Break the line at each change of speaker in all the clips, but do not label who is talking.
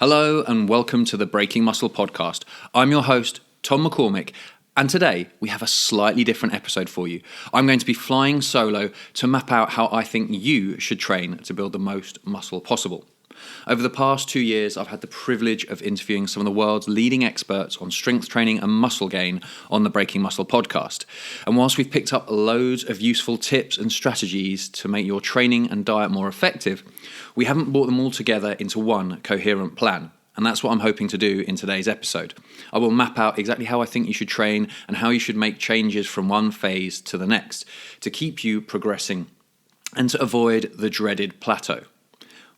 Hello and welcome to the Breaking Muscle podcast. I'm your host, Tom MacCormick, and today we have a slightly different episode for you. I'm going to be flying solo to map out how I think you should train to build the most muscle possible. Over the past 2 years, I've had the privilege of interviewing some of the world's leading experts on strength training and muscle gain on the Breaking Muscle podcast. And whilst we've picked up loads of useful tips and strategies to make your training and diet more effective, we haven't brought them all together into one coherent plan. And that's what I'm hoping to do in today's episode. I will map out exactly how I think you should train and how you should make changes from one phase to the next to keep you progressing and to avoid the dreaded plateau.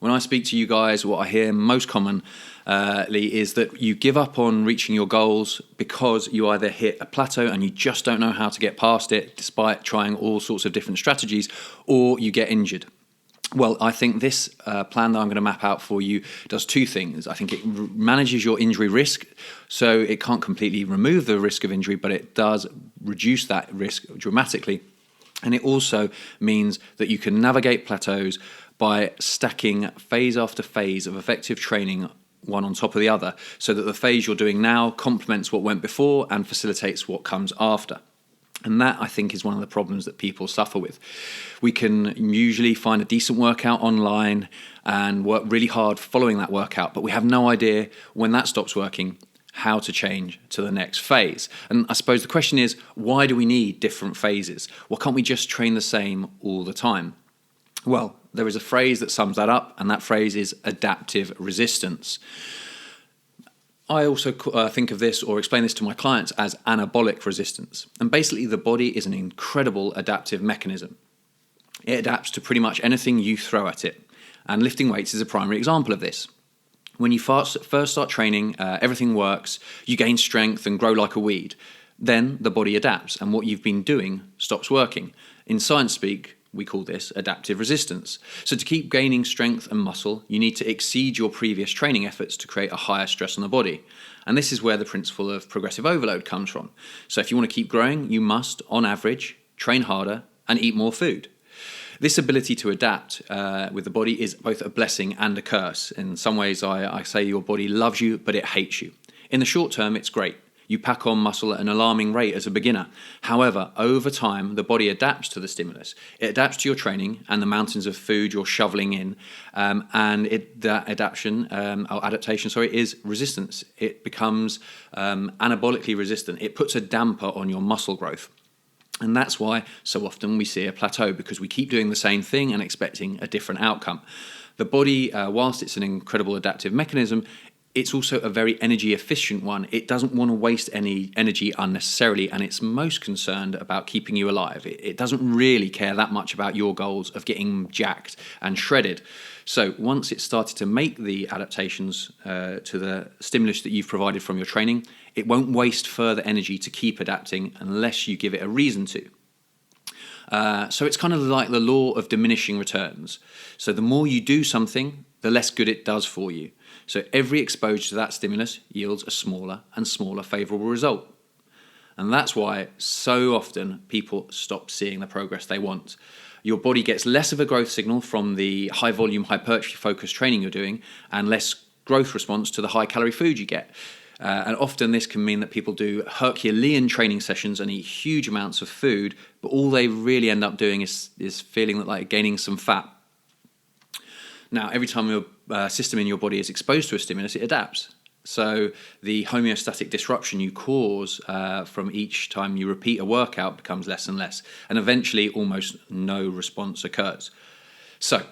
When I speak to you guys, what I hear most commonly is that you give up on reaching your goals because you either hit a plateau and you just don't know how to get past it despite trying all sorts of different strategies, or you get injured. Well, I think this plan that I'm going to map out for you does two things. I think it manages your injury risk, so it can't completely remove the risk of injury, but it does reduce that risk dramatically. And it also means that you can navigate plateaus by stacking phase after phase of effective training, one on top of the other, so that the phase you're doing now complements what went before and facilitates what comes after. And that, I think, is one of the problems that people suffer with. We can usually find a decent workout online and work really hard following that workout, but we have no idea when that stops working how to change to the next phase. And I suppose the question is, why do we need different phases? Why can't we just train the same all the time? Well, there is a phrase that sums that up, and that phrase is adaptive resistance. I also think of this or explain this to my clients as anabolic resistance. And basically, the body is an incredible adaptive mechanism. It adapts to pretty much anything you throw at it. And lifting weights is a primary example of this. When you first start training, everything works, you gain strength and grow like a weed. Then the body adapts, and what you've been doing stops working. In science speak, we call this adaptive resistance. So to keep gaining strength and muscle, you need to exceed your previous training efforts to create a higher stress on the body. And this is where the principle of progressive overload comes from. So if you want to keep growing, you must, on average, train harder and eat more food. This ability to adapt with the body is both a blessing and a curse. In some ways, I say your body loves you, but it hates you. In the short term, it's great. You pack on muscle at an alarming rate as a beginner. However, over time, the body adapts to the stimulus. It adapts to your training and the mountains of food you're shoveling in, and that adaptation is resistance. It becomes anabolically resistant. It puts a damper on your muscle growth. And that's why so often we see a plateau, because we keep doing the same thing and expecting a different outcome. The body, whilst it's an incredible adaptive mechanism, it's also a very energy efficient one. It doesn't want to waste any energy unnecessarily, and it's most concerned about keeping you alive. It doesn't really care that much about your goals of getting jacked and shredded. So once it's started to make the adaptations to the stimulus that you've provided from your training, it won't waste further energy to keep adapting unless you give it a reason to. So it's kind of like the law of diminishing returns. So the more you do something, the less good it does for you. So every exposure to that stimulus yields a smaller and smaller favourable result. And that's why so often people stop seeing the progress they want. Your body gets less of a growth signal from the high volume, hypertrophy focused training you're doing, and less growth response to the high calorie food you get. And often this can mean that people do Herculean training sessions and eat huge amounts of food, but all they really end up doing is feeling like gaining some fat. Now, every time your system in your body is exposed to a stimulus, it adapts. So the homeostatic disruption you cause from each time you repeat a workout becomes less and less, and eventually almost no response occurs. So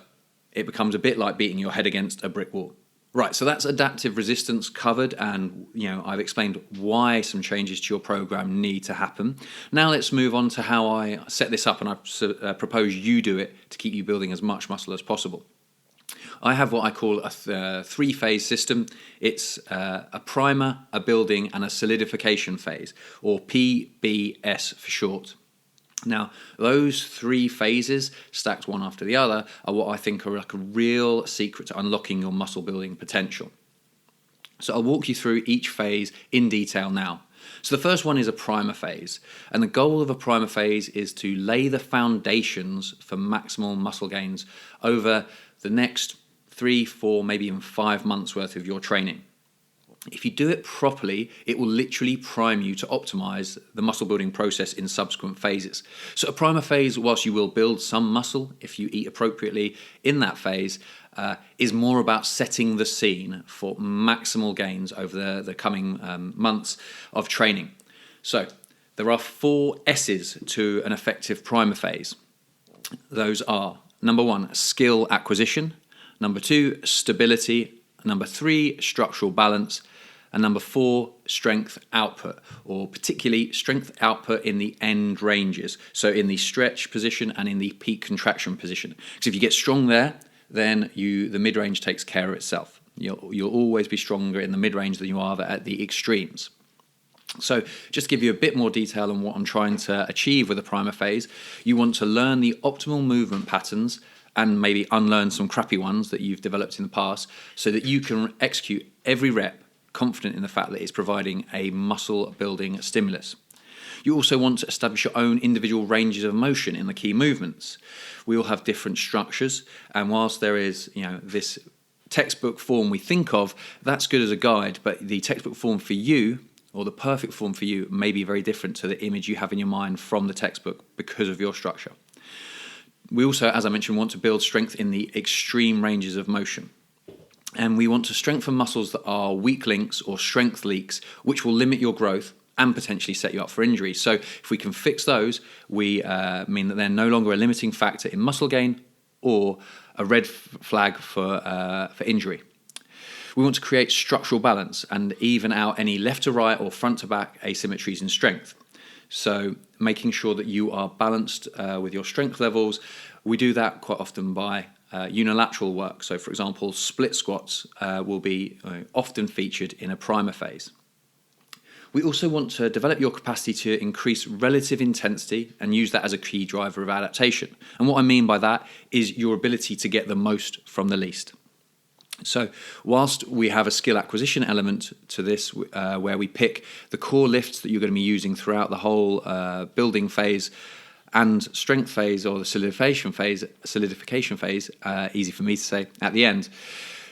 it becomes a bit like beating your head against a brick wall. Right, so that's adaptive resistance covered, and I've explained why some changes to your program need to happen. Now let's move on to how I set this up, and I propose you do it to keep you building as much muscle as possible. I have what I call a three-phase system. It's a primer, a building, and a solidification phase, or P.B.S for short. Now, those three phases, stacked one after the other, are what I think are like a real secret to unlocking your muscle building potential. So I'll walk you through each phase in detail now. So the first one is a primer phase, and the goal of a primer phase is to lay the foundations for maximal muscle gains over the next 3, 4, maybe even 5 months worth of your training. If you do it properly, it will literally prime you to optimize the muscle building process in subsequent phases. So a primer phase, whilst you will build some muscle if you eat appropriately in that phase, is more about setting the scene for maximal gains over the coming months of training. So there are 4 S's to an effective primer phase. Those are: number 1, skill acquisition; number 2, stability; number 3, structural balance; and number 4, strength output, or particularly strength output in the end ranges, so in the stretch position and in the peak contraction position. Because if you get strong there, then the mid-range takes care of itself. You'll always be stronger in the mid-range than you are at the extremes. So just to give you a bit more detail on what I'm trying to achieve with a primer phase, you want to learn the optimal movement patterns and maybe unlearn some crappy ones that you've developed in the past, so that you can execute every rep confident in the fact that it's providing a muscle building stimulus. You also want to establish your own individual ranges of motion in the key movements. We all have different structures, and whilst there is this textbook form we think of, that's good as a guide, but the textbook form for you, or the perfect form for you, may be very different to the image you have in your mind from the textbook because of your structure. We also, as I mentioned, want to build strength in the extreme ranges of motion. And we want to strengthen muscles that are weak links or strength leaks, which will limit your growth and potentially set you up for injury. So if we can fix those, we mean that they're no longer a limiting factor in muscle gain or a red flag for injury. We want to create structural balance and even out any left to right or front to back asymmetries in strength. So making sure that you are balanced with your strength levels. We do that quite often by unilateral work. So for example, split squats will be often featured in a primer phase. We also want to develop your capacity to increase relative intensity and use that as a key driver of adaptation. And what I mean by that is your ability to get the most from the least. So whilst we have a skill acquisition element to this, where we pick the core lifts that you're going to be using throughout the whole building phase and strength phase, or the solidification phase, easy for me to say, at the end,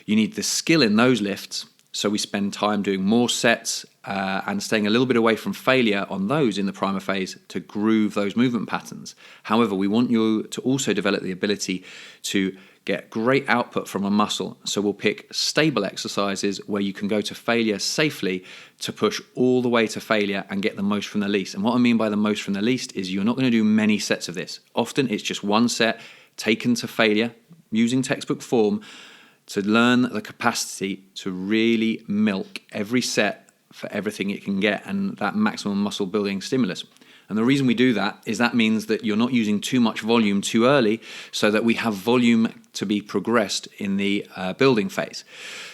you need the skill in those lifts. So we spend time doing more sets and staying a little bit away from failure on those in the primer phase to groove those movement patterns. However, we want you to also develop the ability to get great output from a muscle. So we'll pick stable exercises where you can go to failure safely to push all the way to failure and get the most from the least. And what I mean by the most from the least is you're not going to do many sets of this. Often it's just one set taken to failure using textbook form to learn the capacity to really milk every set for everything it can get and that maximum muscle building stimulus. And the reason we do that is that means that you're not using too much volume too early, so that we have volume to be progressed in the building phase.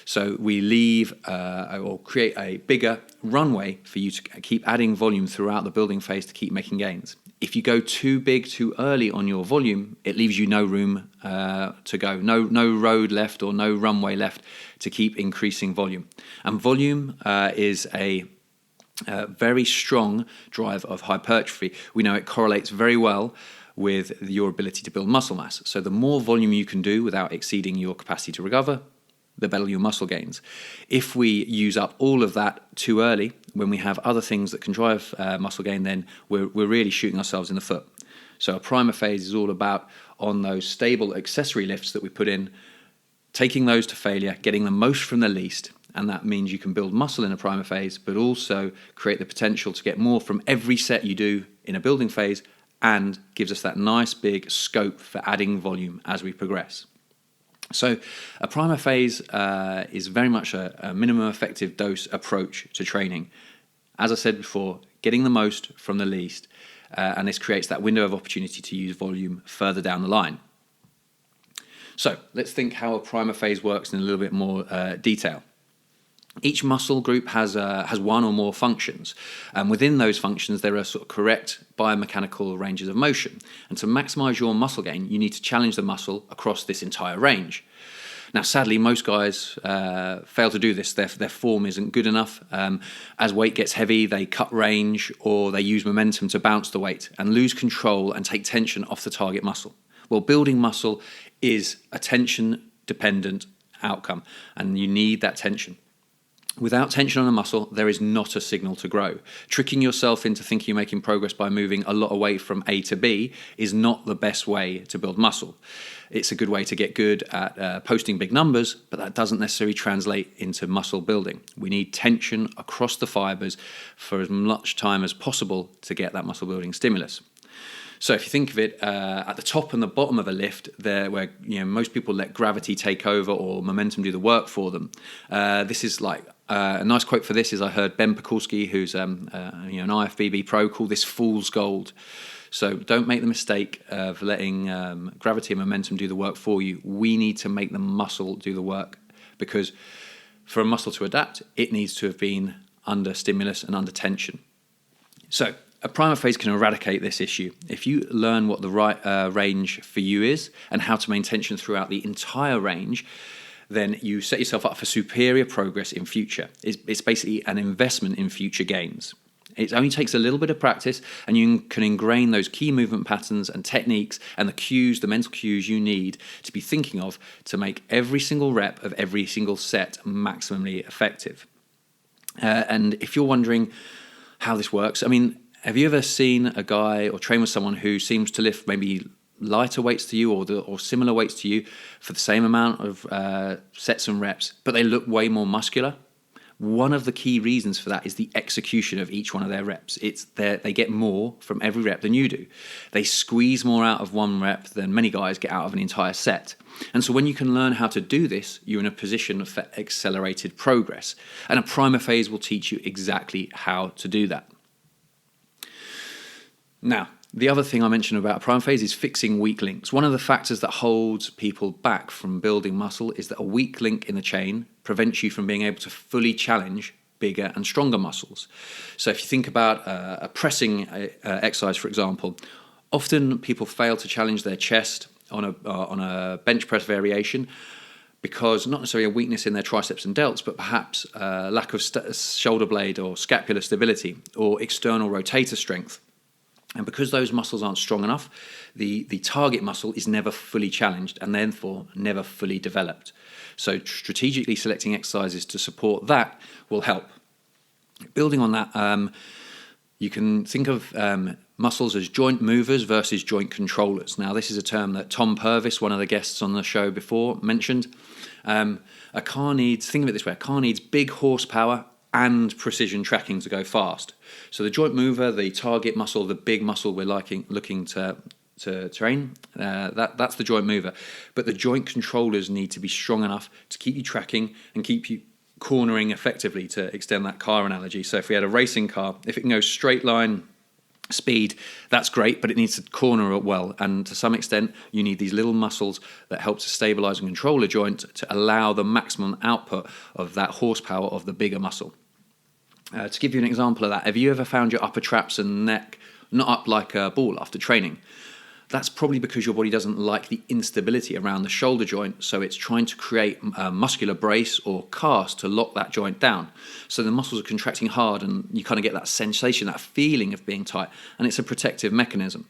So we leave or create a bigger runway for you to keep adding volume throughout the building phase to keep making gains. If you go too big too early on your volume, it leaves you no room to go, no road left or no runway left to keep increasing volume. And volume is a very strong drive of hypertrophy. We know it correlates very well with your ability to build muscle mass. So the more volume you can do without exceeding your capacity to recover, the better your muscle gains. If we use up all of that too early, when we have other things that can drive muscle gain, then we're really shooting ourselves in the foot. So a primer phase is all about, on those stable accessory lifts that we put in, taking those to failure, getting the most from the least. And that means you can build muscle in a primer phase, but also create the potential to get more from every set you do in a building phase, and gives us that nice big scope for adding volume as we progress. So a primer phase is very much a minimum effective dose approach to training. As I said before, getting the most from the least, and this creates that window of opportunity to use volume further down the line. So let's think how a primer phase works in a little bit more detail. Each muscle group has one or more functions, and within those functions there are sort of correct biomechanical ranges of motion. And to maximize your muscle gain, you need to challenge the muscle across this entire range. Now, sadly, most guys fail to do this. Their form isn't good enough. As weight gets heavy, they cut range, or they use momentum to bounce the weight and lose control and take tension off the target muscle. Well, building muscle is attention dependent outcome, and you need that tension. Without tension on a muscle, there is not a signal to grow. Tricking yourself into thinking you're making progress by moving a lot away from A to B is not the best way to build muscle. It's a good way to get good at posting big numbers, but that doesn't necessarily translate into muscle building. We need tension across the fibers for as much time as possible to get that muscle building stimulus. So if you think of it, at the top and the bottom of a lift, there where most people let gravity take over or momentum do the work for them. This is like a nice quote for this is I heard Ben Pekulski, who's an IFBB pro, call this fool's gold. So don't make the mistake of letting gravity and momentum do the work for you. We need to make the muscle do the work, because for a muscle to adapt, it needs to have been under stimulus and under tension. So a primer phase can eradicate this issue. If you learn what the right range for you is and how to maintain tension throughout the entire range, then you set yourself up for superior progress in future. It's basically an investment in future gains. It only takes a little bit of practice, and you can ingrain those key movement patterns and techniques and the mental cues you need to be thinking of to make every single rep of every single set maximally effective. And if you're wondering how this works, have you ever seen a guy or train with someone who seems to lift maybe lighter weights to you or similar weights to you for the same amount of sets and reps, but they look way more muscular? One of the key reasons for that is the execution of each one of their reps. They get more from every rep than you do. They squeeze more out of one rep than many guys get out of an entire set. And so when you can learn how to do this, you're in a position for accelerated progress. And a primer phase will teach you exactly how to do that. Now, the other thing I mentioned about a primer phase is fixing weak links. One of the factors that holds people back from building muscle is that a weak link in the chain prevents you from being able to fully challenge bigger and stronger muscles. So if you think about a pressing exercise, for example, often people fail to challenge their chest on a bench press variation because not necessarily a weakness in their triceps and delts, but perhaps lack of shoulder blade or scapular stability or external rotator strength. And because those muscles aren't strong enough, the target muscle is never fully challenged and therefore never fully developed. So strategically selecting exercises to support that will help. Building on that, you can think of muscles as joint movers versus joint controllers. Now, this is a term that Tom Purvis, one of the guests on the show before, mentioned. A car needs big horsepower and precision tracking to go fast. So the joint mover, the target muscle, the big muscle we're looking to train, that's the joint mover. But the joint controllers need to be strong enough to keep you tracking and keep you cornering effectively, to extend that car analogy. So if we had a racing car, if it can go straight line speed, that's great, but it needs to corner it well. And to some extent, you need these little muscles that help to stabilize and control a joint to allow the maximum output of that horsepower of the bigger muscle. To give you an example of that, have you ever found your upper traps and neck not up like a ball after training? That's probably because your body doesn't like the instability around the shoulder joint, so it's trying to create a muscular brace or cast to lock that joint down. So the muscles are contracting hard and you kind of get that sensation, that feeling of being tight, and it's a protective mechanism.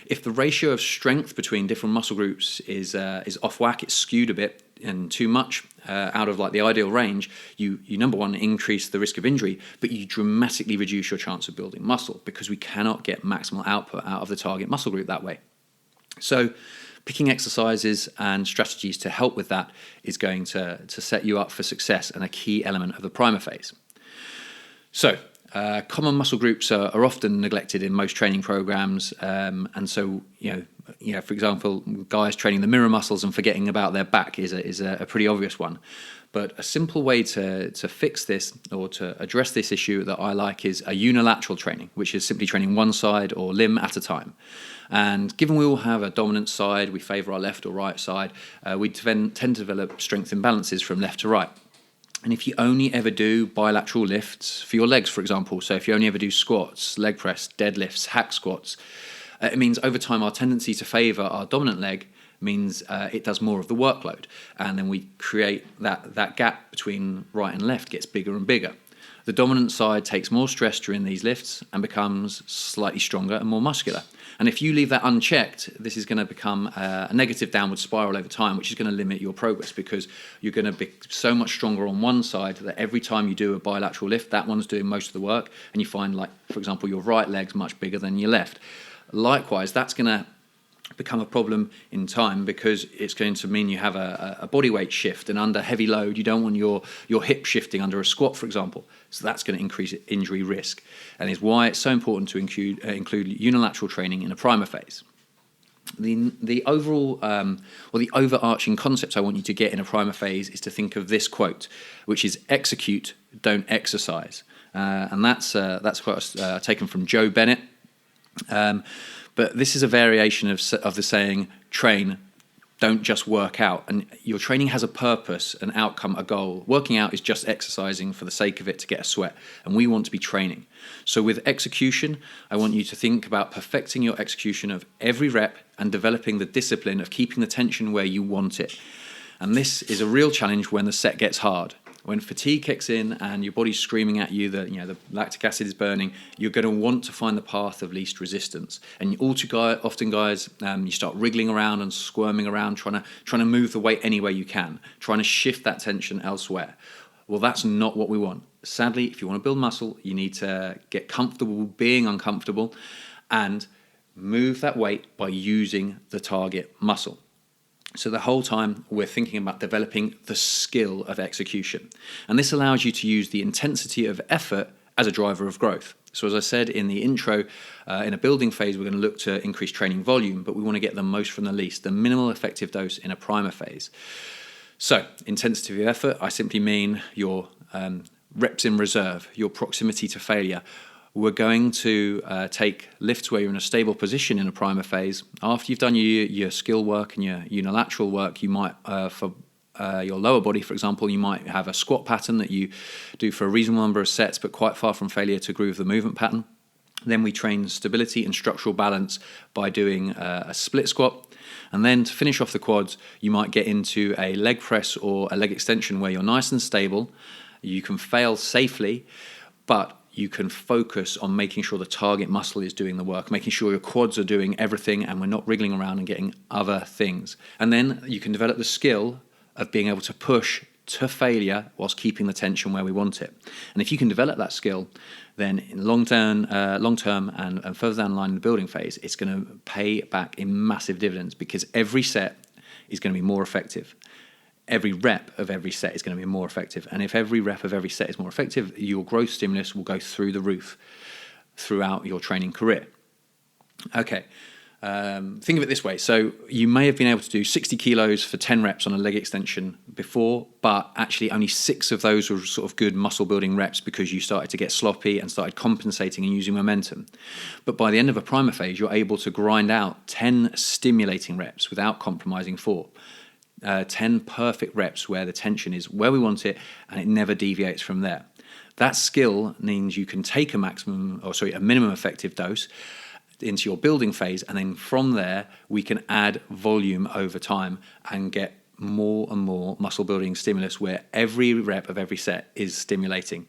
If the ratio of strength between different muscle groups is off whack, it's skewed a bit and too much out of like the ideal range, you number one, increase the risk of injury, but you dramatically reduce your chance of building muscle because we cannot get maximal output out of the target muscle group that way. So picking exercises and strategies to help with that is going to set you up for success and a key element of the primer phase. So common muscle groups are often neglected in most training programs, and so for example, guys training the mirror muscles and forgetting about their back is a pretty obvious one. But a simple way to fix this or to address this issue that I like is a unilateral training, which is simply training one side or limb at a time. And given we all have a dominant side, we favour our left or right side, we tend to develop strength imbalances from left to right. And if you only ever do bilateral lifts for your legs, for example, so if you only ever do squats, leg press, deadlifts, hack squats, it means over time our tendency to favour our dominant leg means it does more of the workload. And then we create that gap between right and left gets bigger and bigger. The dominant side takes more stress during these lifts and becomes slightly stronger and more muscular. And if you leave that unchecked, this is going to become a negative downward spiral over time, which is going to limit your progress because you're going to be so much stronger on one side that every time you do a bilateral lift, that one's doing most of the work. And you find, like, for example, your right leg's much bigger than your left. Likewise, that's going to become a problem in time because it's going to mean you have a body weight shift, and under heavy load you don't want your hip shifting under a squat, for example. So that's going to increase injury risk, and is why it's so important to include unilateral training in a primer phase. The overall or the overarching concept I want you to get in a primer phase is to think of this quote, which is execute, don't exercise, and that's quite taken from Joe Bennett. But this is a variation of the saying, train, don't just work out. And your training has a purpose, an outcome, a goal. Working out is just exercising for the sake of it to get a sweat. And we want to be training. So with execution, I want you to think about perfecting your execution of every rep and developing the discipline of keeping the tension where you want it. And this is a real challenge when the set gets hard. When fatigue kicks in and your body's screaming at you that the lactic acid is burning, you're going to want to find the path of least resistance. And often, guys, you start wriggling around and squirming around, trying to move the weight any way you can, trying to shift that tension elsewhere. Well, that's not what we want. Sadly, if you want to build muscle, you need to get comfortable being uncomfortable and move that weight by using the target muscle. So the whole time we're thinking about developing the skill of execution. And this allows you to use the intensity of effort as a driver of growth. So as I said in the intro, in a building phase, we're going to look to increase training volume, but we want to get the most from the least, the minimal effective dose in a primer phase. So intensity of effort, I simply mean your reps in reserve, your proximity to failure. We're going to take lifts where you're in a stable position in a primer phase. After you've done your skill work and your unilateral work, you might, for your lower body, for example, you might have a squat pattern that you do for a reasonable number of sets, but quite far from failure to groove the movement pattern. Then we train stability and structural balance by doing a split squat. And then to finish off the quads, you might get into a leg press or a leg extension where you're nice and stable. You can fail safely, but you can focus on making sure the target muscle is doing the work, making sure your quads are doing everything and we're not wriggling around and getting other things. And then you can develop the skill of being able to push to failure whilst keeping the tension where we want it. And if you can develop that skill, then in long term and further down the line in the building phase, it's going to pay back in massive dividends because every set is going to be more effective. Every rep of every set is going to be more effective. And if every rep of every set is more effective, your growth stimulus will go through the roof throughout your training career. Okay, think of it this way. So you may have been able to do 60 kilos for 10 reps on a leg extension before, but actually only 6 of those were sort of good muscle building reps because you started to get sloppy and started compensating and using momentum. But by the end of a primer phase, you're able to grind out 10 stimulating reps without compromising 4. 10 perfect reps where the tension is where we want it and it never deviates from there. That skill means you can take a minimum effective dose into your building phase, and then from there we can add volume over time and get more and more muscle building stimulus where every rep of every set is stimulating.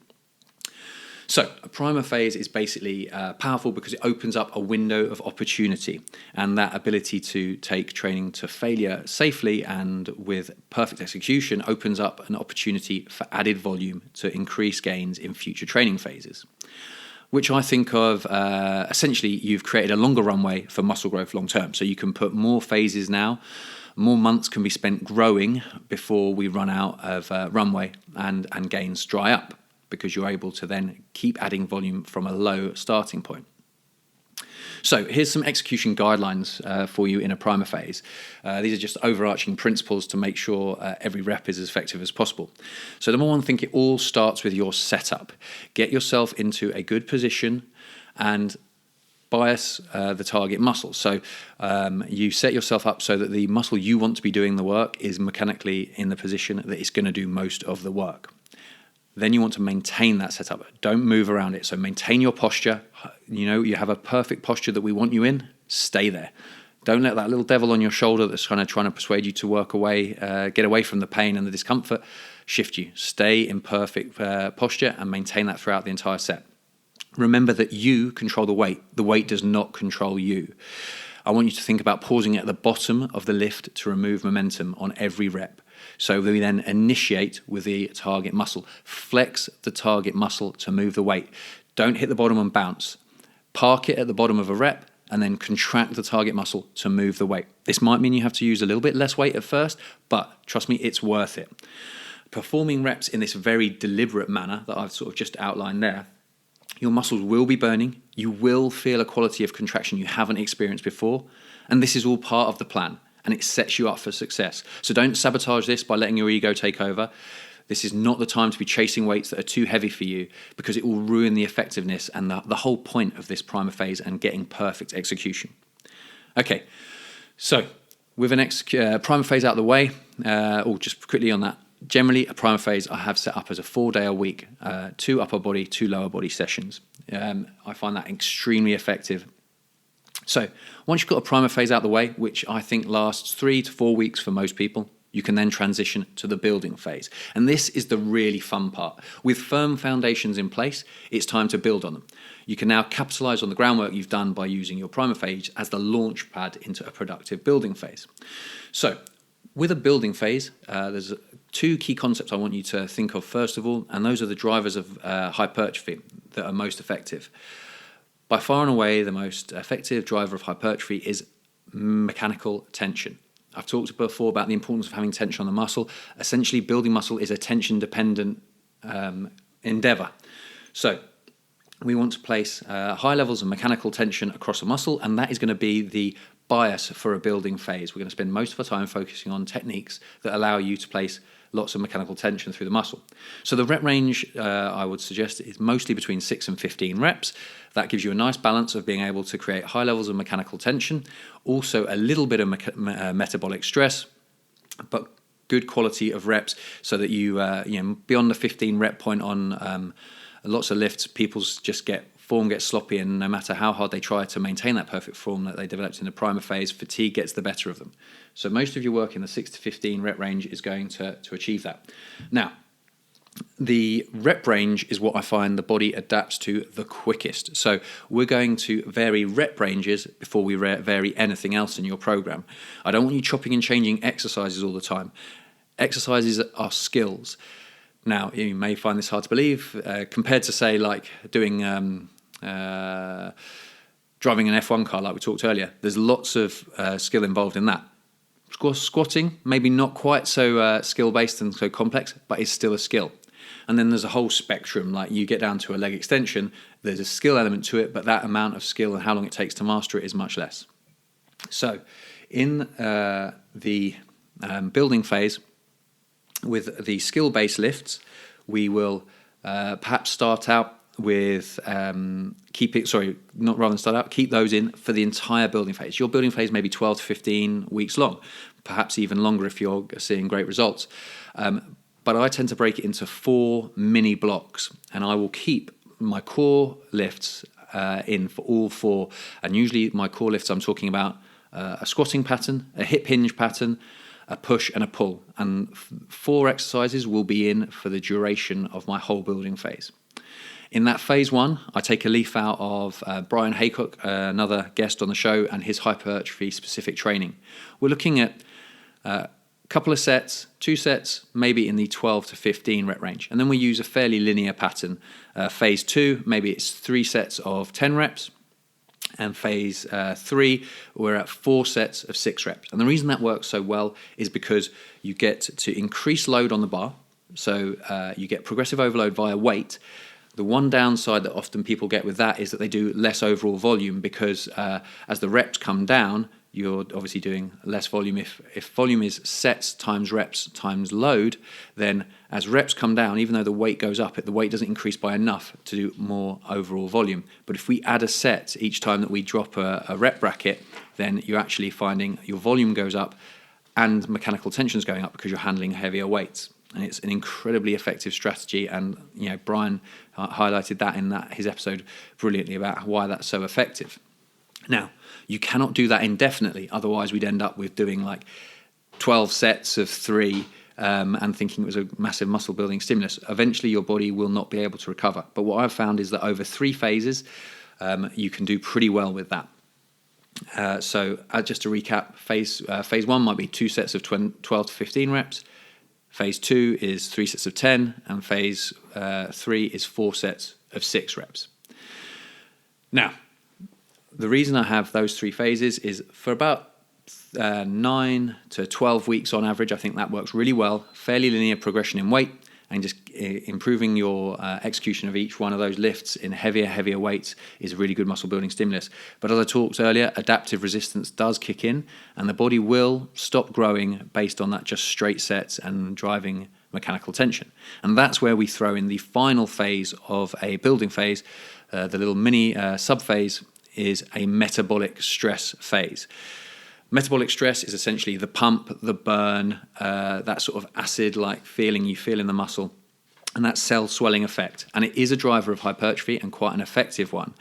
So a primer phase is basically powerful because it opens up a window of opportunity, and that ability to take training to failure safely and with perfect execution opens up an opportunity for added volume to increase gains in future training phases, which I think of essentially you've created a longer runway for muscle growth long term. So you can put more phases now, more months can be spent growing before we run out of runway and gains dry up, because you're able to then keep adding volume from a low starting point. So here's some execution guidelines for you in a primer phase. These are just overarching principles to make sure every rep is as effective as possible. So number one, I think it all starts with your setup. Get yourself into a good position and bias the target muscle. So you set yourself up so that the muscle you want to be doing the work is mechanically in the position that it's going to do most of the work. Then you want to maintain that setup. Don't move around it. So maintain your posture. You have a perfect posture that we want you in. Stay there. Don't let that little devil on your shoulder that's kind of trying to persuade you to work away, get away from the pain and the discomfort. shift you. Stay in perfect posture and maintain that throughout the entire set. Remember that you control the weight. The weight does not control you. I want you to think about pausing at the bottom of the lift to remove momentum on every rep. So we then initiate with the target muscle. Flex the target muscle to move the weight. Don't hit the bottom and bounce. Park it at the bottom of a rep and then contract the target muscle to move the weight. This might mean you have to use a little bit less weight at first, but trust me, it's worth it. Performing reps in this very deliberate manner that I've sort of just outlined there, your muscles will be burning. You will feel a quality of contraction you haven't experienced before. And this is all part of the plan, and it sets you up for success. So don't sabotage this by letting your ego take over. This is not the time to be chasing weights that are too heavy for you, because it will ruin the effectiveness and the whole point of this primer phase and getting perfect execution. Okay, so with an primer phase out of the way, just quickly on that. Generally, a primer phase I have set up as a 4-day-a-week, 2 upper body, 2 lower body sessions. I find that extremely effective. So once you've got a primer phase out of the way, which I think lasts 3 to 4 weeks for most people, you can then transition to the building phase. And this is the really fun part. With firm foundations in place, it's time to build on them. You can now capitalize on the groundwork you've done by using your primer phase as the launch pad into a productive building phase. So with a building phase, there's 2 key concepts I want you to think of first of all, and those are the drivers of hypertrophy that are most effective. By far and away, the most effective driver of hypertrophy is mechanical tension. I've talked before about the importance of having tension on the muscle. Essentially, building muscle is a tension-dependent endeavor. So we want to place high levels of mechanical tension across a muscle, and that is going to be the bias for a building phase. We're going to spend most of our time focusing on techniques that allow you to place lots of mechanical tension through the muscle. So the rep range, I would suggest, is mostly between 6 and 15 reps. That gives you a nice balance of being able to create high levels of mechanical tension, also a little bit of metabolic stress, but good quality of reps so that you beyond the 15 rep point on lots of lifts, form gets sloppy, and no matter how hard they try to maintain that perfect form that they developed in the primer phase, fatigue gets the better of them. So most of your work in the 6 to 15 rep range is going to achieve that. Now, the rep range is what I find the body adapts to the quickest. So we're going to vary rep ranges before we vary anything else in your program. I don't want you chopping and changing exercises all the time. Exercises are skills. Now, you may find this hard to believe compared to, say, like doing driving an F1 car like we talked earlier. There's lots of skill involved in that. Squatting, maybe not quite so skill-based and so complex, but it's still a skill. And then there's a whole spectrum, like you get down to a leg extension, there's a skill element to it, but that amount of skill and how long it takes to master it is much less. So in the building phase, with the skill-based lifts, we will perhaps start out with keep those in for the entire building phase. Your building phase may be 12 to 15 weeks long, perhaps even longer if you're seeing great results. But I tend to break it into 4 mini blocks, and I will keep my core lifts in for all 4. And usually my core lifts, I'm talking about a squatting pattern, a hip hinge pattern, a push and a pull. And 4 exercises will be in for the duration of my whole building phase. In that phase 1, I take a leaf out of Brian Haycock, another guest on the show, and his hypertrophy-specific training. We're looking at a couple of sets, 2 sets, maybe in the 12 to 15 rep range. And then we use a fairly linear pattern. Phase 2, maybe it's 3 sets of 10 reps. And phase 3, we're at 4 sets of 6 reps. And the reason that works so well is because you get to increase load on the bar. So you get progressive overload via weight. The one downside that often people get with that is that they do less overall volume because as the reps come down, you're obviously doing less volume. If volume is sets times reps times load, then as reps come down, even though the weight goes up, the weight doesn't increase by enough to do more overall volume. But if we add a set each time that we drop a rep bracket, then you're actually finding your volume goes up and mechanical tension is going up because you're handling heavier weights. And it's an incredibly effective strategy, and Brian highlighted that in his episode brilliantly about why that's so effective. Now, you cannot do that indefinitely, otherwise we'd end up with doing like 12 sets of 3 and thinking it was a massive muscle building stimulus, eventually your body will not be able to recover. But what I've found is that over 3 phases, you can do pretty well with that. So just to recap, phase 1 might be 2 sets of 12 to 15 reps. Phase 2 is 3 sets of 10, and phase 3 is 4 sets of 6 reps. Now, the reason I have those 3 phases is for about 9 to 12 weeks on average, I think that works really well. Fairly linear progression in weight, and just improving your execution of each one of those lifts in heavier weights is a really good muscle building stimulus. But as I talked earlier, adaptive resistance does kick in, and the body will stop growing based on that just straight sets and driving mechanical tension. And that's where we throw in the final phase of a building phase, the little mini sub-phase is a metabolic stress phase. Metabolic stress is essentially the pump, the burn, that sort of acid-like feeling you feel in the muscle, and that cell swelling effect. And it is a driver of hypertrophy and quite an effective one.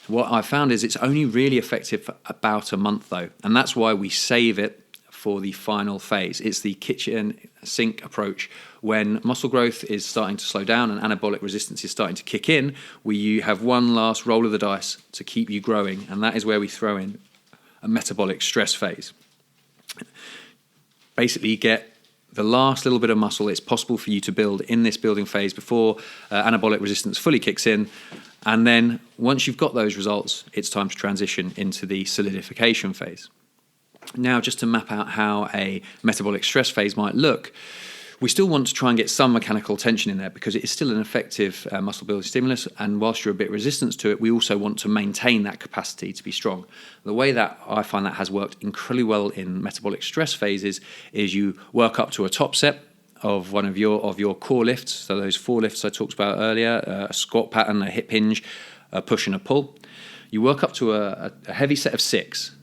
What I found is it's only really effective for about a month though, and that's why we save it for the final phase. It's the kitchen sink approach. When muscle growth is starting to slow down and anabolic resistance is starting to kick in, we have one last roll of the dice to keep you growing, and that is where we throw in a metabolic stress phase. Basically, you get the last little bit of muscle it's possible for you to build in this building phase before anabolic resistance fully kicks in. And then once you've got those results, it's time to transition into the solidification phase. Now, just to map out how a metabolic stress phase might look, we still want to try and get some mechanical tension in there because it is still an effective muscle building stimulus, and whilst you're a bit resistant to it, we also want to maintain that capacity to be strong. The way that I find that has worked incredibly well in metabolic stress phases is you work up to a top set of one of your core lifts, so those 4 lifts I talked about earlier, a squat pattern, a hip hinge, a push and a pull. You work up to a heavy set of 6.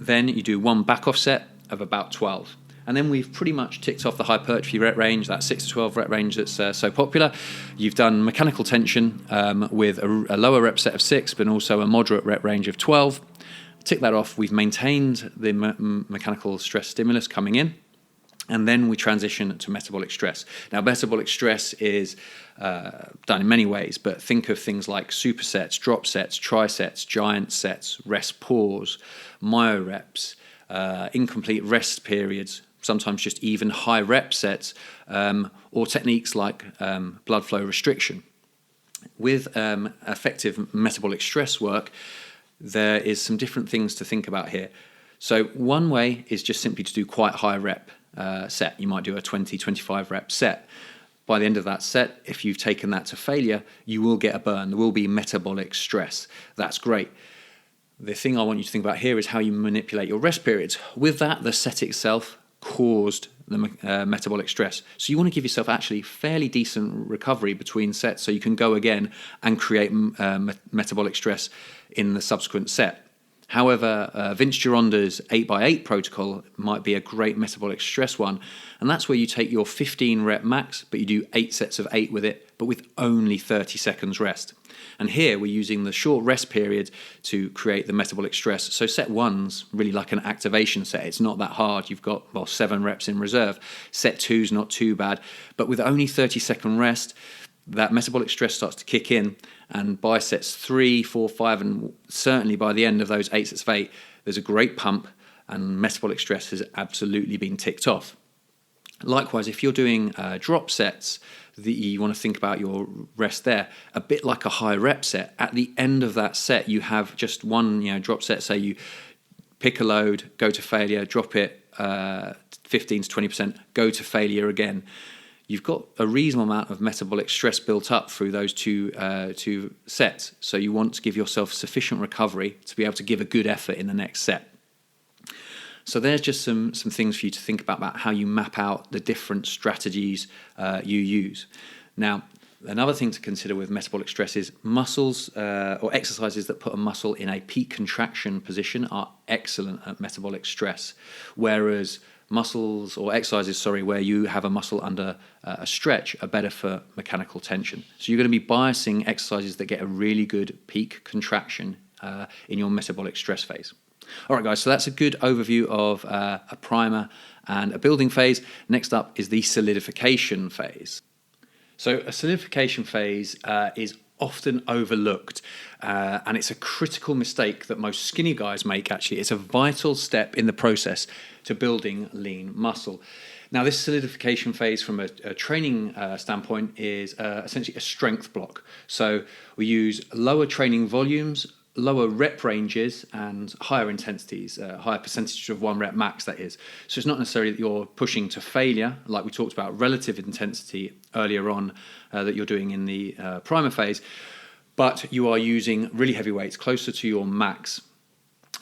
Then you do one back off set of about 12. And then we've pretty much ticked off the hypertrophy rep range, that 6 to 12 rep range that's so popular. You've done mechanical tension with a lower rep set of 6, but also a moderate rep range of 12. Tick that off. We've maintained the mechanical stress stimulus coming in. And then we transition to metabolic stress. Now, metabolic stress is done in many ways, but think of things like supersets, drop sets, trisets, giant sets, rest pause, myo reps, incomplete rest periods, sometimes just even high rep sets, or techniques like blood flow restriction. With effective metabolic stress work, there is some different things to think about here. So one way is just simply to do quite high rep set. You might do a 20, 25 rep set. By the end of that set, if you've taken that to failure, you will get a burn. There will be metabolic stress. That's great. The thing I want you to think about here is how you manipulate your rest periods. With that, the set itself caused the metabolic stress. So you want to give yourself actually fairly decent recovery between sets so you can go again and create metabolic stress in the subsequent set. However, Vince Gironda's 8x8 protocol might be a great metabolic stress one, and that's where you take your 15 rep max, but you do 8 sets of 8 with it, but with only 30 seconds rest. And here we're using the short rest period to create the metabolic stress. So set 1's really like an activation set. It's not that hard. You've got 7 reps in reserve. Set 2's not too bad, but with only 30-second rest, that metabolic stress starts to kick in, and by sets 3, 4, 5, and certainly by the end of those 8 sets of 8, there's a great pump, and metabolic stress has absolutely been ticked off. Likewise, if you're doing drop sets, you want to think about your rest there, a bit like a high rep set. At the end of that set, you have just one drop set. Say you pick a load, go to failure, drop it 15 to 20%, go to failure again. You've got a reasonable amount of metabolic stress built up through those two sets. So you want to give yourself sufficient recovery to be able to give a good effort in the next set. So there's just some things for you to think about how you map out the different strategies you use. Now, another thing to consider with metabolic stress is muscles or exercises that put a muscle in a peak contraction position are excellent at metabolic stress, whereas muscles or exercises, where you have a muscle under a stretch are better for mechanical tension. So you're going to be biasing exercises that get a really good peak contraction in your metabolic stress phase. All right, guys, so that's a good overview of a primer and a building phase. Next up is the solidification phase. So a solidification phase is often overlooked, and it's a critical mistake that most skinny guys make, actually. It's a vital step in the process to building lean muscle. Now, this solidification phase from a training standpoint is essentially a strength block. So we use lower training volumes, lower rep ranges, and higher intensities, higher percentage of 1 rep max, that is. So it's not necessarily that you're pushing to failure, like we talked about relative intensity earlier on that you're doing in the primer phase, but you are using really heavy weights closer to your max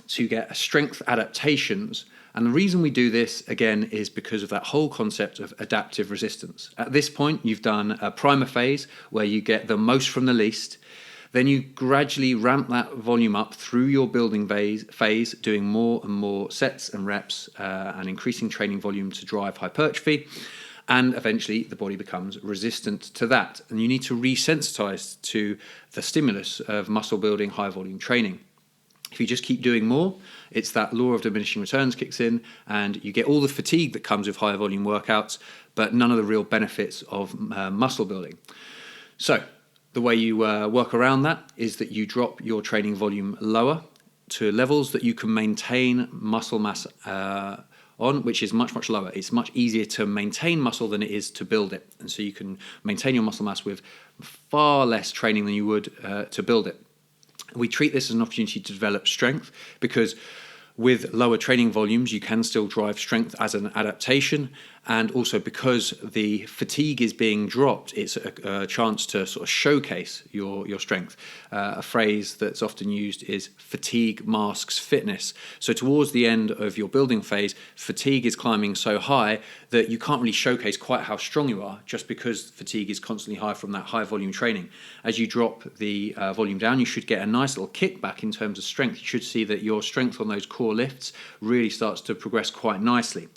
to get strength adaptations. And the reason we do this, again, is because of that whole concept of adaptive resistance. At this point, you've done a primer phase where you get the most from the least. Then you gradually ramp that volume up through your building phase, doing more and more sets and reps and increasing training volume to drive hypertrophy. And eventually the body becomes resistant to that. And you need to resensitize to the stimulus of muscle building, high volume training. If you just keep doing more, it's that law of diminishing returns kicks in, and you get all the fatigue that comes with higher volume workouts, but none of the real benefits of muscle building. So the way you work around that is that you drop your training volume lower to levels that you can maintain muscle mass on, which is much, much lower. It's much easier to maintain muscle than it is to build it. And so you can maintain your muscle mass with far less training than you would to build it. We treat this as an opportunity to develop strength, because with lower training volumes, you can still drive strength as an adaptation. And also because the fatigue is being dropped, it's a chance to sort of showcase your strength. A phrase that's often used is fatigue masks fitness. So towards the end of your building phase, fatigue is climbing so high that you can't really showcase quite how strong you are, just because fatigue is constantly high from that high volume training. As you drop the volume down, you should get a nice little kickback in terms of strength. You should see that your strength on those core lifts really starts to progress quite nicely.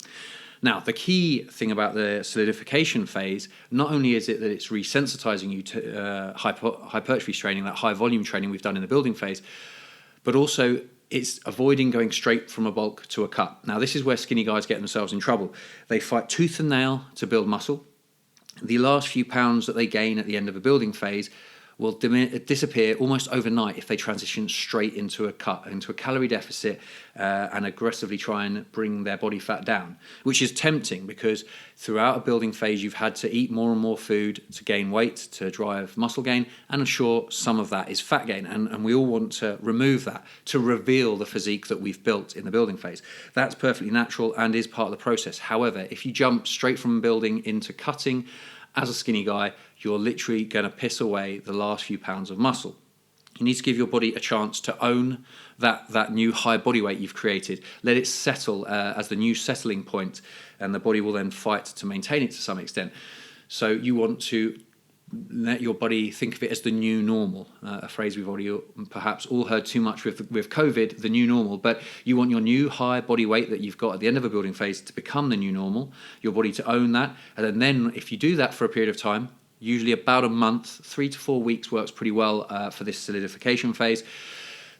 Now, the key thing about the solidification phase, not only is it that it's resensitizing you to hypertrophy training, that high volume training we've done in the building phase, but also it's avoiding going straight from a bulk to a cut. Now, this is where skinny guys get themselves in trouble. They fight tooth and nail to build muscle. The last few pounds that they gain at the end of a building phase will disappear almost overnight if they transition straight into a cut, into a calorie deficit, and aggressively try and bring their body fat down, which is tempting because throughout a building phase you've had to eat more and more food to gain weight, to drive muscle gain, and I'm sure some of that is fat gain, and we all want to remove that to reveal the physique that we've built in the building phase. That's perfectly natural and is part of the process. However, if you jump straight from building into cutting, as a skinny guy, you're literally going to piss away the last few pounds of muscle. You need to give your body a chance to own that new high body weight you've created. Let it settle as the new settling point, and the body will then fight to maintain it to some extent. So you want to let your body think of it as the new normal, a phrase we've already perhaps all heard too much with COVID, the new normal. But you want your new high body weight that you've got at the end of a building phase to become the new normal, your body to own that. And then if you do that for a period of time, usually about a month, 3 to 4 weeks works pretty well for this solidification phase.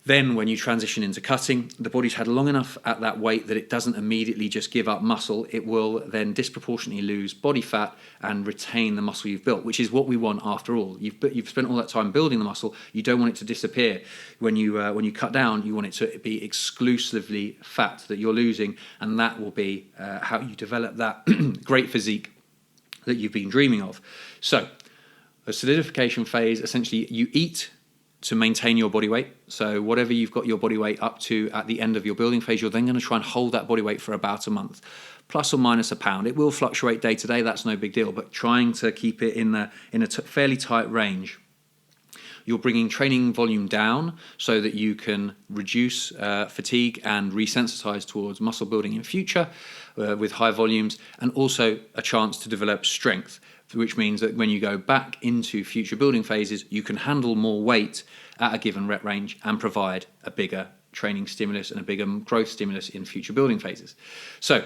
Then when you transition into cutting, the body's had long enough at that weight that it doesn't immediately just give up muscle. It will then disproportionately lose body fat and retain the muscle you've built, which is what we want after all. You've spent all that time building the muscle. You don't want it to disappear. When you cut down, you want it to be exclusively fat that you're losing, and that will be how you develop that great physique that you've been dreaming of. So a solidification phase, essentially you eat to maintain your body weight. So whatever you've got your body weight up to at the end of your building phase, you're then going to try and hold that body weight for about a month, plus or minus a pound. It will fluctuate day to day, that's no big deal, but trying to keep it in a fairly tight range. You're bringing training volume down so that you can reduce fatigue and resensitize towards muscle building in future with high volumes, and also a chance to develop strength, which means that when you go back into future building phases, you can handle more weight at a given rep range and provide a bigger training stimulus and a bigger growth stimulus in future building phases. So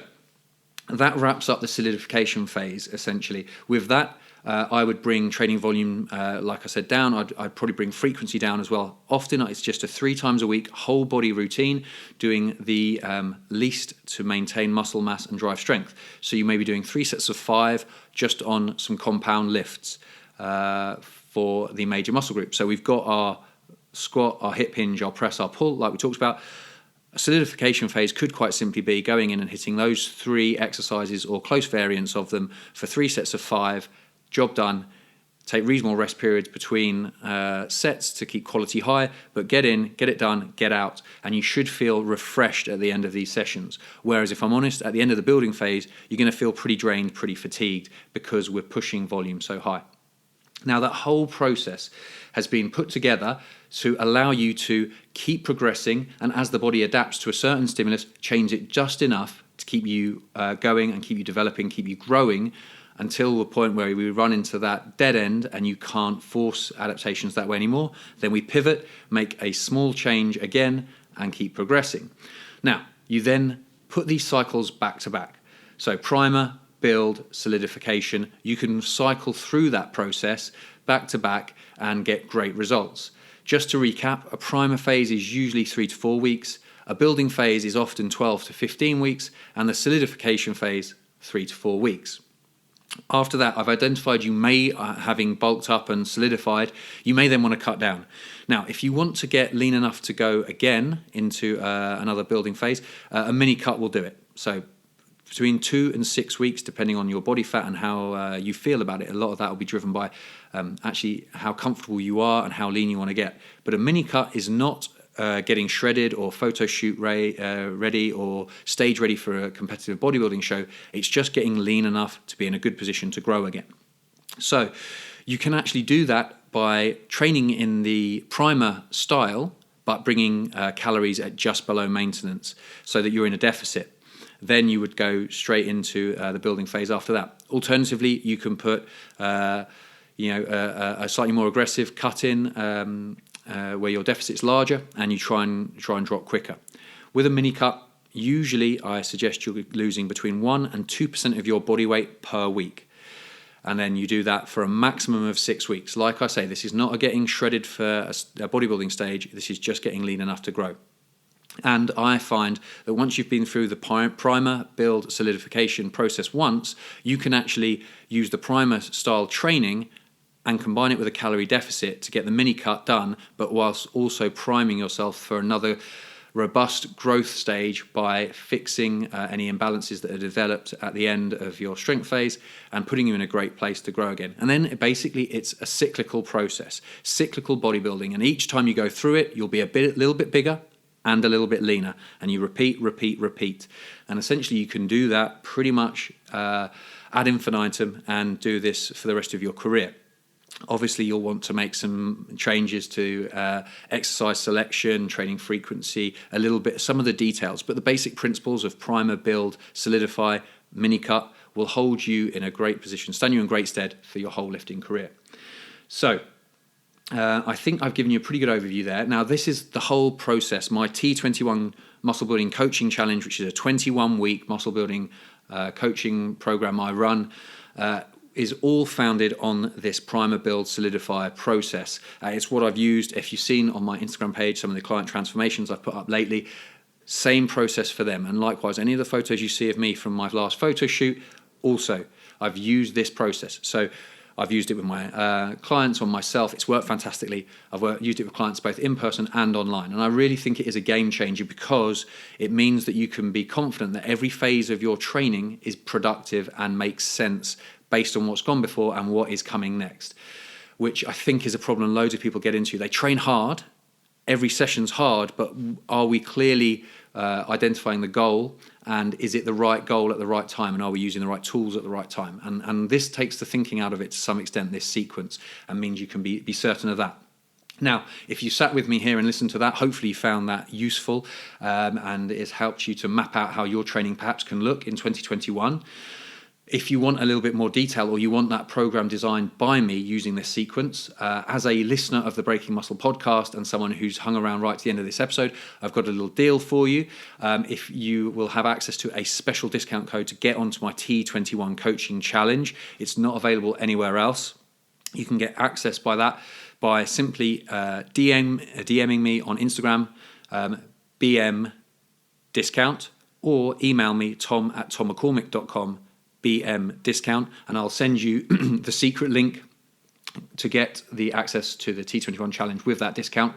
That wraps up the solidification phase, essentially. With that, I would bring training volume, like I said, down. I'd probably bring frequency down as well. Often it's just a 3 times a week whole body routine, doing the least to maintain muscle mass and drive strength. So you may be doing 3 sets of 5 just on some compound lifts for the major muscle groups. So we've got our squat, our hip hinge, our press, our pull, like we talked about. A solidification phase could quite simply be going in and hitting those 3 exercises or close variants of them for 3 sets of 5, job done. Take reasonable rest periods between sets to keep quality high, but get in, get it done, get out, and you should feel refreshed at the end of these sessions. Whereas if I'm honest, at the end of the building phase, you're going to feel pretty drained, pretty fatigued, because we're pushing volume so high. Now, that whole process has been put together to allow you to keep progressing, and as the body adapts to a certain stimulus, change it just enough to keep you going and keep you developing, keep you growing, until the point where we run into that dead end and you can't force adaptations that way anymore. Then we pivot, make a small change again, and keep progressing. Now, you then put these cycles back to back. So primer, build, solidification. You can cycle through that process back to back and get great results. Just to recap, a primer phase is usually 3 to 4 weeks, a building phase is often 12 to 15 weeks, and the solidification phase, 3 to 4 weeks. After that, I've identified you may, having bulked up and solidified, you may then want to cut down. Now, if you want to get lean enough to go again into another building phase, a mini cut will do it. So between 2 and 6 weeks, depending on your body fat and how you feel about it. A lot of that will be driven by actually how comfortable you are and how lean you want to get. But a mini cut is not getting shredded or photo shoot ready or stage ready for a competitive bodybuilding show. It's just getting lean enough to be in a good position to grow again. So you can actually do that by training in the primer style, but bringing calories at just below maintenance so that you're in a deficit. Then you would go straight into the building phase after that. Alternatively, you can put a slightly more aggressive cut in where your deficit's larger and you try and drop quicker. With a mini cut, usually I suggest you're losing between 1 and 2% of your body weight per week. And then you do that for a maximum of 6 weeks. Like I say, this is not a getting shredded for a bodybuilding stage. This is just getting lean enough to grow. And I find that once you've been through the primer, build, solidification process once, you can actually use the primer style training and combine it with a calorie deficit to get the mini cut done, but whilst also priming yourself for another robust growth stage by fixing any imbalances that are developed at the end of your strength phase and putting you in a great place to grow again. And then basically it's a cyclical process, cyclical bodybuilding. And each time you go through it, you'll be little bit bigger and a little bit leaner, and you repeat. And essentially you can do that pretty much ad infinitum and do this for the rest of your career. Obviously, you'll want to make some changes to exercise selection, training frequency, a little bit, some of the details, but the basic principles of primer, build, solidify, mini cut will hold you in a great position, stand you in great stead for your whole lifting career. So, I think I've given you a pretty good overview there. Now, this is the whole process. My T21 Muscle Building Coaching Challenge, which is a 21-week muscle building coaching program I run, is all founded on this primer, build, solidify process. It's what I've used. If you've seen on my Instagram page some of the client transformations I've put up lately, same process for them. And likewise, any of the photos you see of me from my last photo shoot, also, I've used this process. So I've used it with my clients, on myself. It's worked fantastically. I've used it with clients both in person and online. And I really think it is a game changer because it means that you can be confident that every phase of your training is productive and makes sense based on what's gone before and what is coming next, which I think is a problem loads of people get into. They train hard, every session's hard, but are we clearly identifying the goal, and is it the right goal at the right time, and are we using the right tools at the right time? And this takes the thinking out of it to some extent, this sequence, and means you can be certain of that. Now, if you sat with me here and listened to that, hopefully you found that useful and it has helped you to map out how your training perhaps can look in 2021. If you want a little bit more detail or you want that program designed by me using this sequence, as a listener of the Breaking Muscle podcast and someone who's hung around right to the end of this episode, I've got a little deal for you. If you will have access to a special discount code to get onto my T21 coaching challenge, it's not available anywhere else. You can get access by simply DMing me on Instagram, BM discount, or email me tom@tommaccormick.com, BM discount, and I'll send you the secret link to get the access to the T21 challenge with that discount.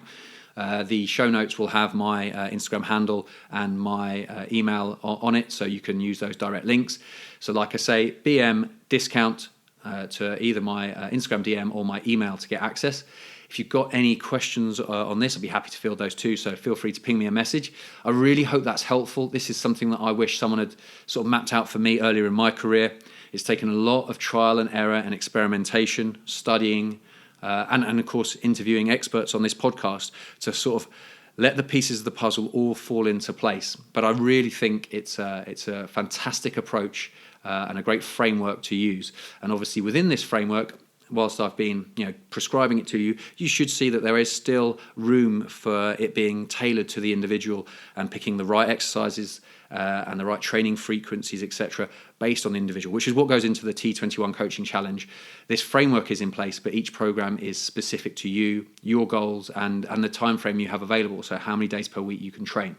The show notes will have my Instagram handle and my email on it, so you can use those direct links. So like I say, BM discount to either my Instagram DM or my email to get access. If you've got any questions on this, I'd be happy to field those too, so feel free to ping me a message. I really hope that's helpful. This is something that I wish someone had sort of mapped out for me earlier in my career. It's taken a lot of trial and error and experimentation, studying, and of course interviewing experts on this podcast to sort of let the pieces of the puzzle all fall into place. But I really think it's a fantastic approach and a great framework to use. And obviously within this framework, whilst I've been prescribing it to you, you should see that there is still room for it being tailored to the individual and picking the right exercises and the right training frequencies, etc., based on the individual, which is what goes into the T21 coaching challenge. This framework is in place, but each program is specific to you, your goals, and the time frame you have available, so how many days per week you can train.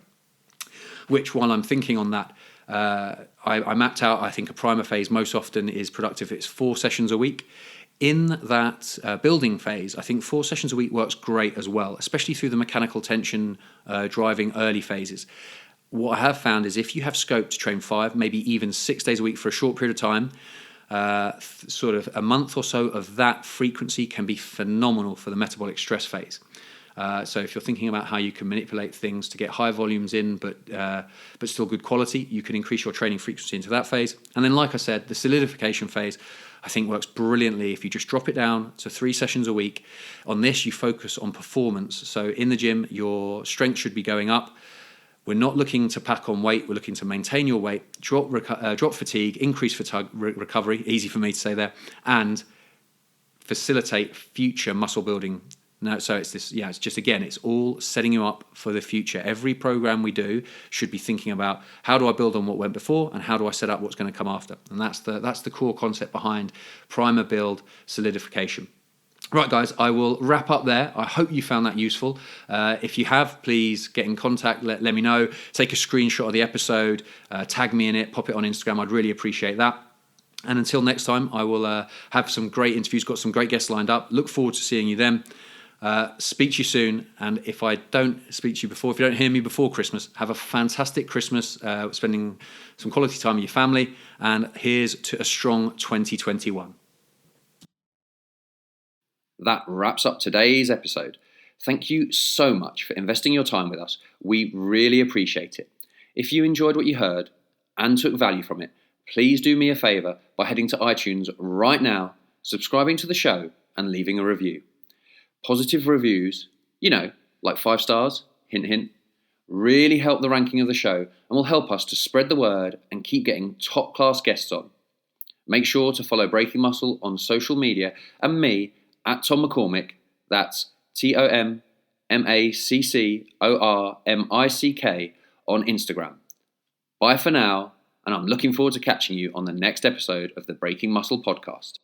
Which, while I'm thinking on that, I mapped out, I think a primer phase most often is productive. It's 4 sessions a week. In that building phase, I think 4 sessions a week works great as well, especially through the mechanical tension driving early phases. What I have found is if you have scope to train 5, maybe even 6 days a week for a short period of time, sort of a month or so of that frequency can be phenomenal for the metabolic stress phase. So if you're thinking about how you can manipulate things to get high volumes in, but still good quality, you can increase your training frequency into that phase. And then, like I said, the solidification phase, I think works brilliantly if you just drop it down to 3 sessions a week. On this, you focus on performance. So in the gym, your strength should be going up. We're not looking to pack on weight. We're looking to maintain your weight, drop fatigue, increase recovery, easy for me to say there, and facilitate future muscle building. No, so it's this, it's just, again, it's all setting you up for the future. Every program we do should be thinking about how do I build on what went before and how do I set up what's going to come after. And that's the core concept behind primer, build, solidification. Right, guys, I will wrap up there. I hope you found that useful. If you have, please get in contact. Let me know. Take a screenshot of the episode, tag me in it, pop it on Instagram. I'd really appreciate that. And until next time, I will have some great interviews, got some great guests lined up. Look forward to seeing you then. Speak to you soon, and if I don't speak to you before, if you don't hear me before Christmas, have a fantastic Christmas, spending some quality time with your family, and here's to a strong 2021. That wraps up today's episode. Thank you so much for investing your time with us. We really appreciate it. If you enjoyed what you heard and took value from it, please do me a favour by heading to iTunes right now, subscribing to the show, and leaving a review. Positive reviews, like 5 stars, hint, hint, really help the ranking of the show and will help us to spread the word and keep getting top-class guests on. Make sure to follow Breaking Muscle on social media and me at Tom MacCormick, that's TOMMACCORMICK on Instagram. Bye for now, and I'm looking forward to catching you on the next episode of the Breaking Muscle podcast.